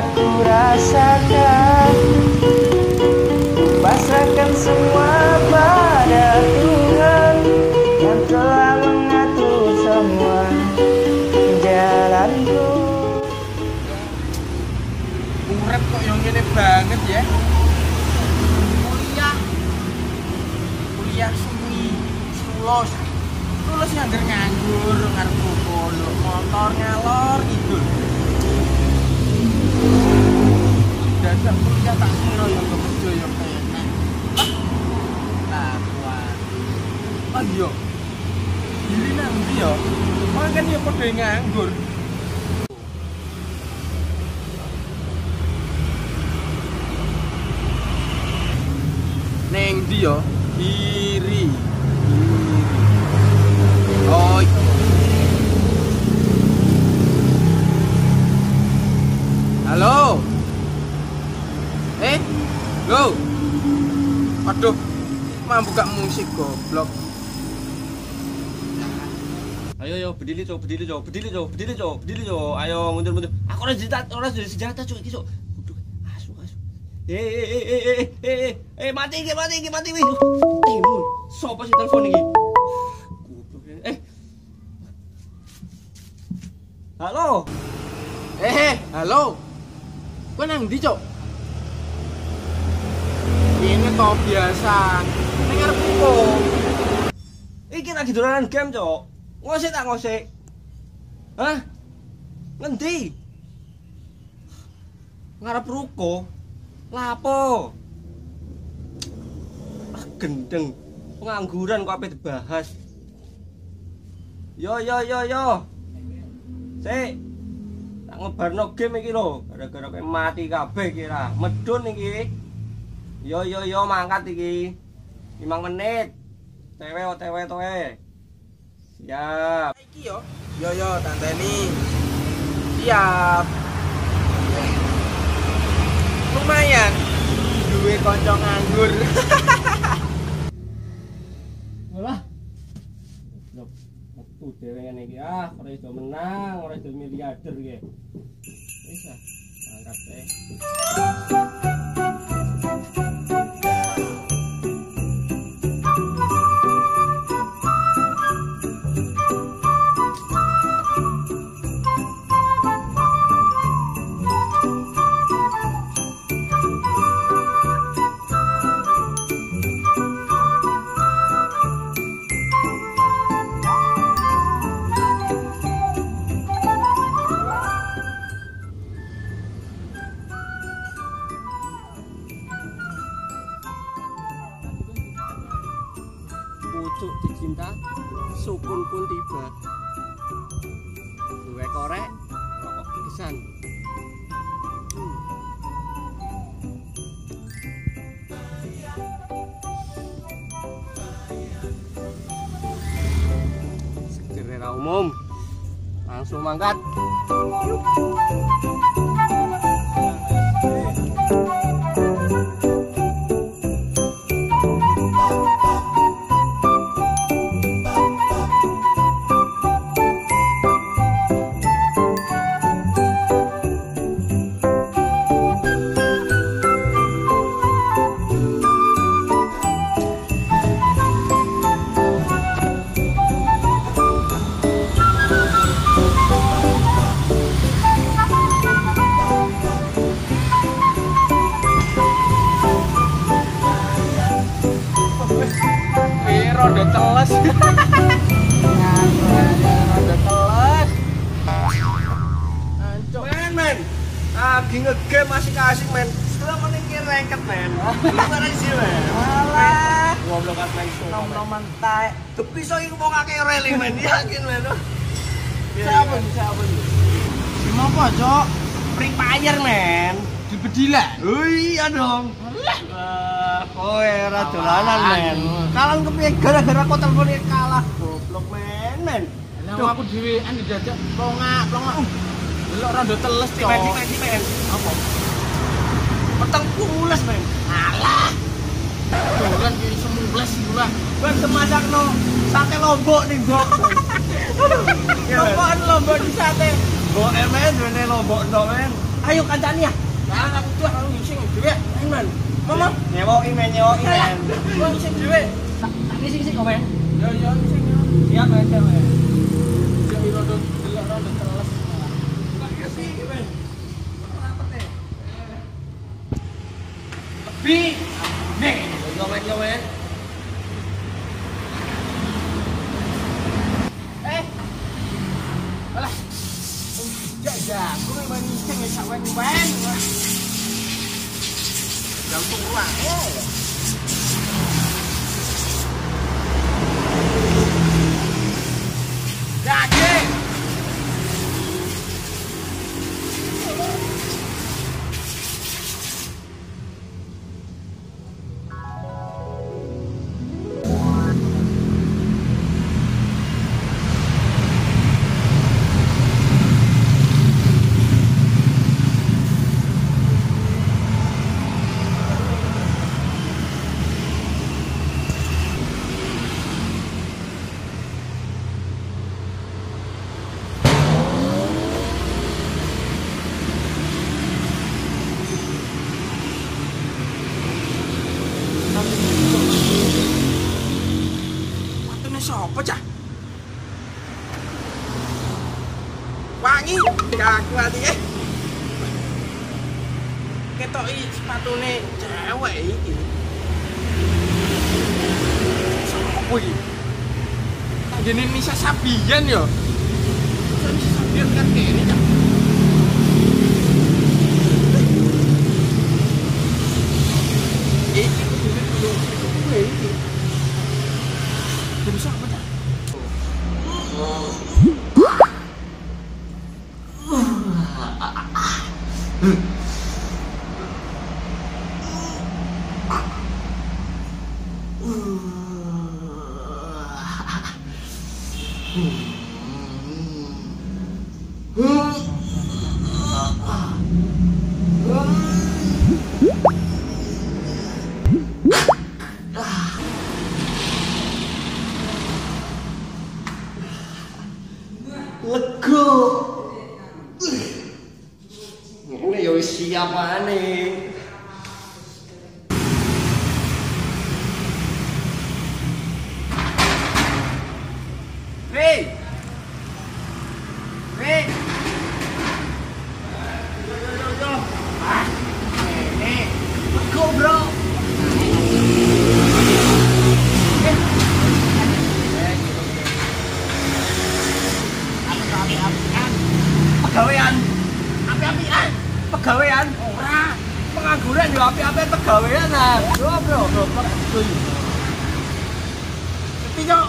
aku rasakan. Pasrahkan semua pada Tuhan yang telah mengatur semua jalanku. Urip kok yang ngene banget ya. Kuliah seni, lulus nganggur ngarep polo, motor ngalor ngidul. Dadak kuliah tak kira ya kerja ya enak. Lah kuat. Oh iya. Diri nang ndi ya? Oh kan ya padha nganggur. Neng ndi ya? Kiri. Oh. Halo. Go. Aduh. Mau buka musik goblok. Ayo berdiri cok. Ayo mundur. Aku ora senjata cok iki cok. Asu. Mati wih. Timun. Sopo sing telepon iki? Goblok. Halo. Halo. Kowe nang ndi, Cok? Ini to biasa. Ning arepku. Iki lagi dolanan game, Cok. Ngosek tak ngosek? Hah? Ngendi? Ngarep ruko. Lapo? Gendeng. Pengangguran kok ape dibahas. Yo. Sik. Tak ngebarno game iki lho, gara-gara kowe mati kabeh iki ra. Medun iki. Yo mangkat iki. 5 menit. TW towe. Siap. Iki yo. Yo tanteni. Siap. Lumayan. Duwe kanca nganggur. Walah. Metu dhewe ngene iki ora iso menang, ora iso miliarder iki. Wis angkat teh. Pucuk dicinta, sukun pun tiba. Duwe korek, rokok pisan. Seger umum. Langsung mangkat. Yuk. Rodo teles. Rodo teles. Ancuk. Men. Lagi ngegame masih kasih men. Setelah meniki rengket men. Gimana sih men? Alah. Goblok kan langsung. Nom-noman taek. Tapi so iki wong akeh reli men. Yakin men. Siapa? Gimana apa, Cok? Free Fire men. Di Bedila. Oh iya dong. Wah, kowe ora dolanan men. Kalah kepiye gara-gara kok telepone kalah goblok men. Lah aku dhewean dijajak plongak. Delok rondo teles, Cok. Men. Apa? Peteng pules men. Alah. Dolan ki semules ora. Ben semasakno sate lombok ning Dok. Apaan lombok di sate? Mbok men dene lombok ndok men. Ayo kancani ya. Jangan aku tuh aku ngisi dhewe. Iman. Mama, Nyewoki men. aku ngisi dhewe. Tak ngisi kok men. Ya ngisi. Siap men. Ya rodo teles. Ngisi men. Lebih. Nih, Yo men. alah. Ya, aku memang ngisi sak wen-wen. Jantung ruang. Daging. Watune sapa cah? Wangi, kaku atike. Ketoki sepatune cewek iki. Sopo iki? Tanggene Nisa Sabian ya. Nisa Sabian kan kene cah. Iki kudu iki. Bisa apa cah? Lego. Ini yo siap maneh. Hei. Yo. Ah, ini. Lego, bro. Pegawean ora pengangguran yo api-api pegawean lah. Bro. Ngerti yo.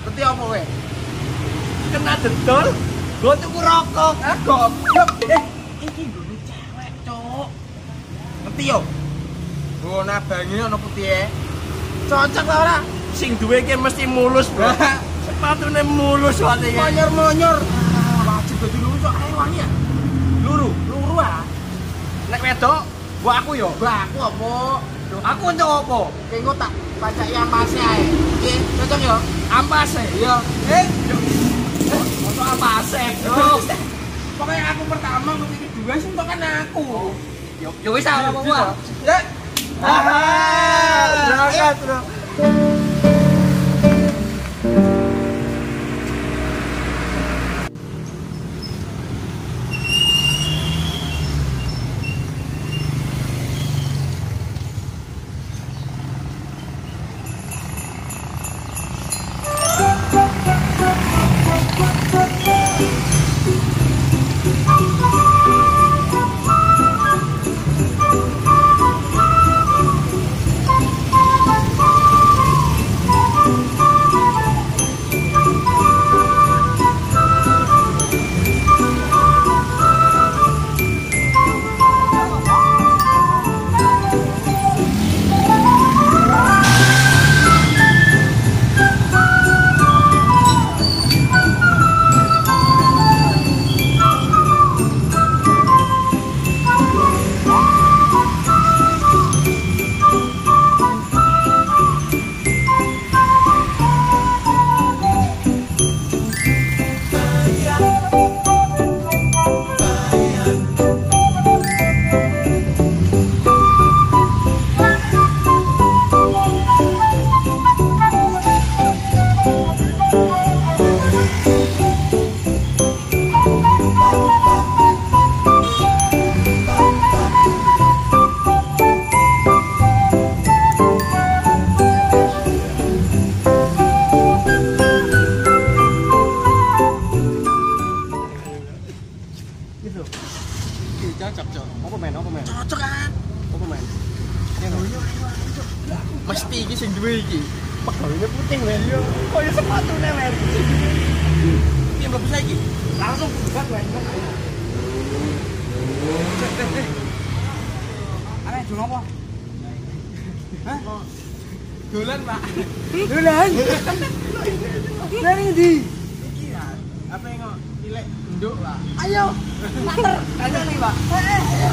Ngerti apa kowe? Kena dendol, go tuku rokok. Goblok. Iki nggone cewek, Cuk. Ngerti yo? Oh, nabangi ana putih. Cocok ta ora? Sing duwe iki mesti mulus, bro. Sepatune mulus wae. Monyor. Wajib dadi luru kok ae wangi ya. Luru ah. Nek wedok, mbok aku yo. Mbak aku apa? Aku nyok apa? Kengko tak pacaki ampase ae. Nggih, cocok yo. Ampase. Iya. Untuk ampase, bro. Pokoknya aku pertama, aku kedua sing tok kan aku. Yo wis apa-apa. Ya. Berangkat, bro. lho. Iki cocok, Cok. Apa men? Cocok kan. Apa men? Ini lho. Mesti iki sing duwe iki. Pegawainya putih men. Yo, koyo sepatune men. Piye mlebu saiki? Langsung buka men. Are dolan apa? Hah? Dolan, Pak. Dolan. Dolan ndi? Iki ya, apa yang kok ilek nduk, Pak. Ayo. Mater. Kancane, Pak. Ayo.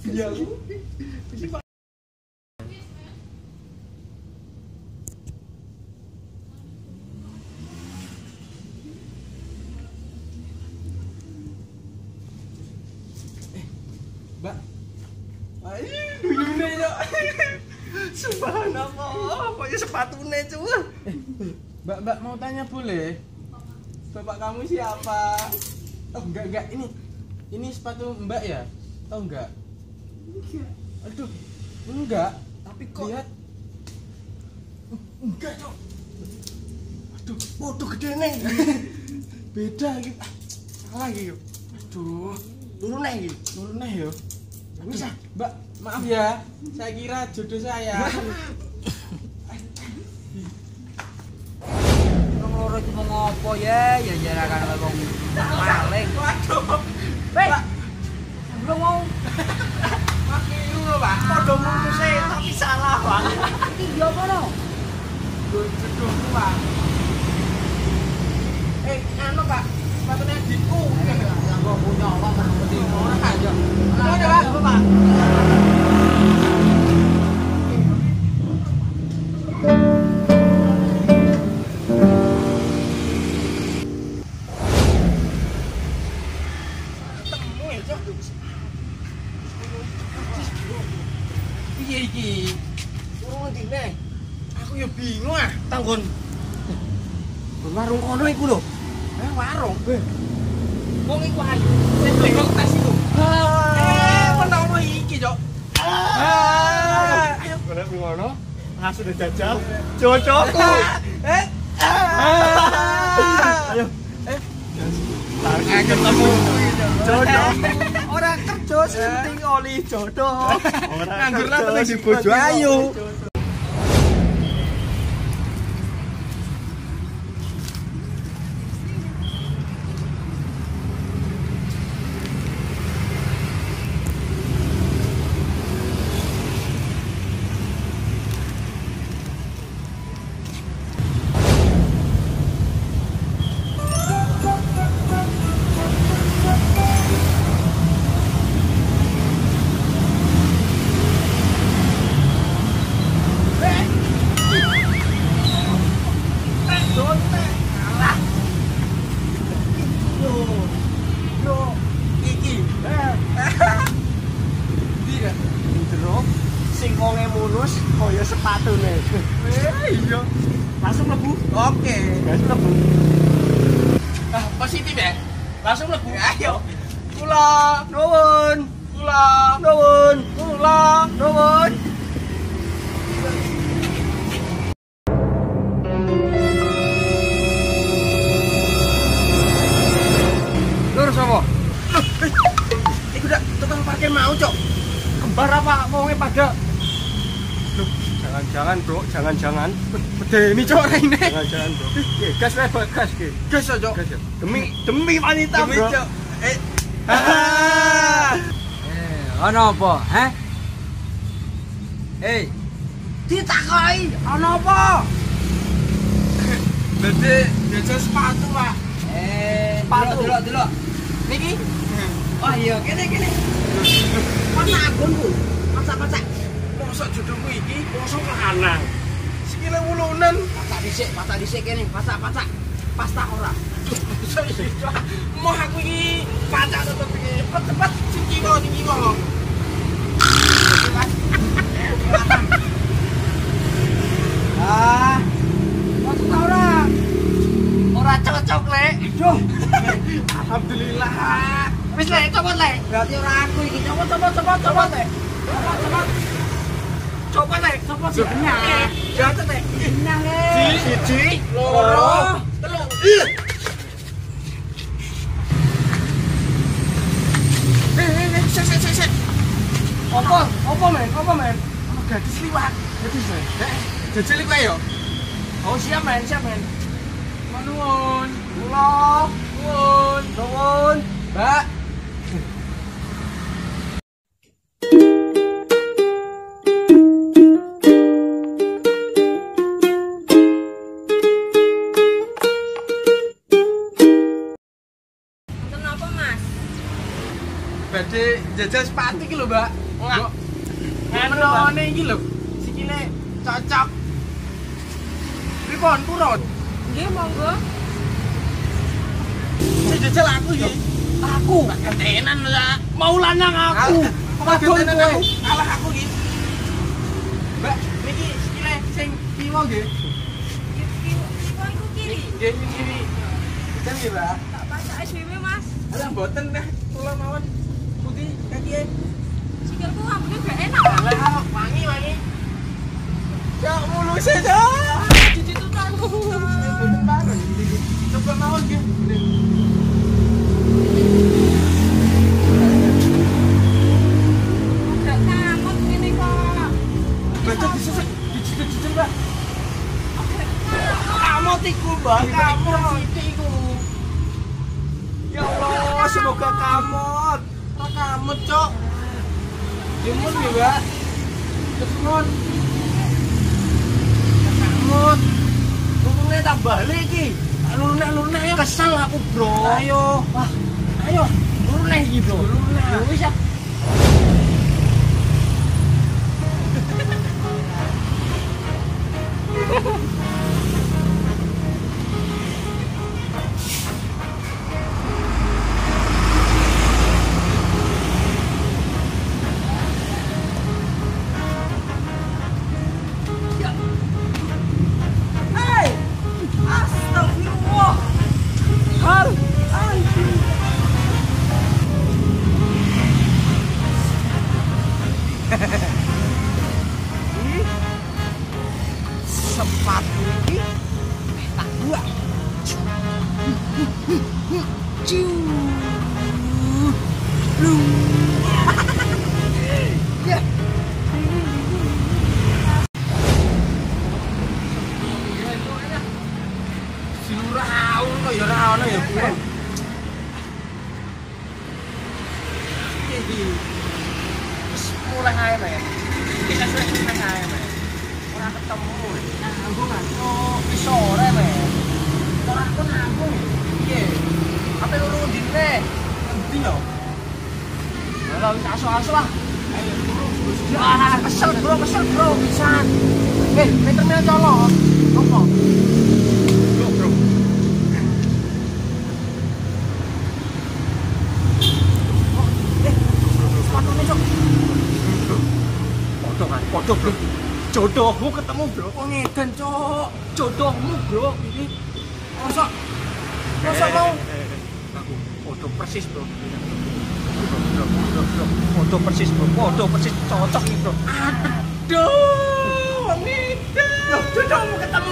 Iya. Mbak. Duyune yo. Subhanallah, koyo sepatune, Cuk. Mbak mau tanya boleh? Bapak kamu siapa? Oh enggak ini sepatu Mbak ya? Tahu enggak? Aduh, enggak. Tapi kok lihat. Enggak, Cok. Aduh, Waduh gedene iki. beda gitu. Salah gitu. Aduh, Turune iki. nuruneh yo. Bisa, Mbak, maaf ya. Saya kira jodoh saya. Wong loro iki mau ngopo ya? Ya jarakan wong maling. Waduh. Weh. Belum mau. Makiru lho, Pak. Padha mungkuse tapi salah, Pak. Iki yo kono. Jodohku, Pak. Anu, Pak. Sepatunya adikku. Yang gua punya apa mesti Ora aja. Ada, Pak. Pak. Temu ya, Cok. Piye iki? Turun dine. Aku ya bingung ah. Tanggon. Warung kono iku lho. Warung. Wong iku ayu. Sing blengok tas iku. Menawa iki, Cok. Ayo. Golek ngono. Langsung jajal. Cocokku. Ayo. Tarik ketemu. Jodoh. Ora kerja penting oli jodoh. Nganggur lah terus di bojo ayu. Sing wonge mulus kaya sepatune. Iya. Langsung mlebu. Oke. Langsung mlebu. Positif ya. Langsung mlebu. Ayo. Kula Nuwun. kula Nuwun. kula Nuwun. Lur sapa? Iku dak tukang parkir mau, Cok. Kembar apa wonge pada? Loh, jangan-jangan, Bro, jangan-jangan. Bedeni Cok rene. Jangan-jangan, Bro. Oke, gas wae, Bro, gas iki. Gas ya, Cok. Gas ya. Demi wanita, Demi, Bro. Cok. Ana apa? Hah? Ditakoki ana apa? Berarti jajal sepatu, Pak. Sepatu. Delok. Niki. Oh iya, kene. Pasak agonku. Pasak. Mosok jodohku iki Kosong lanang. sikile wulunan. Pasak dhisik kene. Pasak. Pasta ora. Mau aku iki pacak tetep iki. Cepet sing kiwa. Mas cocok, Lek. Duh. Alhamdulillah. Wis Lek, copot Lek. Berarti ora aku iki. Copot Lek. Copot Lek. Copot benar. Jatuh Lek. Benar Lek. Siji, loro, telu. Sik. Apa men? Gadis liwat. Gadis. Jajal iki yo. Oh siap men. Nuwun. Kula. Nuwun. Mbak. Kenapa Mas? Badhe jajal sepatu iki lho, Mbak. Enggak. Menone iki lho. Sikile cocok. Pripun purun? Nggih monggo. Sing jajal aku iki. Aku. Ketenan lah. Mau lanang aku. Padahal Padahal kowe. aku kalah aku iki. Mbak, niki sikile sing kiwa nggih. Kiwa iku kiri. Nggih kiri. Betul nggih, Mbak? Tak pacake dhewe Mas. Alah mboten dah. Kula mawon putih kaki. Sikilku ambune gak enak. Alah wangi. Ya mulus aja. Cuci tutan. Mboten bareng. Coba mawon nggih. Gak kamot ngene kok. Baca disesek. Dijijil, Mbak. Kamot iku, Mbak. Kamot. iku. Ya Allah, semoga kamot. Ora kamut, Cok. Dimun nggih, Mbak. Kesuwun. Kamot. Lulune tak balik iki. Lunek ya kesel aku, Bro. Ayo. Wah, ayo. Lunek iki, Bro. Ya wis ya. Hei! Astagfirullah. Har. Sepatu ini tak buat. Ya. Siluraun kok ya ora ono ya, Bu. Iki wis mulai ae, men. Kita sudah mulai ae, men. Ora ketemu. Nanggung kan. Oh, wis sore, men. Ora aku nanggung. Piye? Apa loro ndine? Endi yo? Ora wis aso-aso ah. Ayo turu. Ah, kesel, Bro, pisan. Meternya colok. Apa? Yo, Bro. Sepatunya, Cok. Podo, Bro. Jodohmu ketemu, Bro. Oh, ngedan, Cok. Jodohmu, Bro. Ini masa mau Podo persis, Bro. Podo persis, Bro. Podo persis cocok nih, Bro. aduh, ngedan. Jodohmu ketemu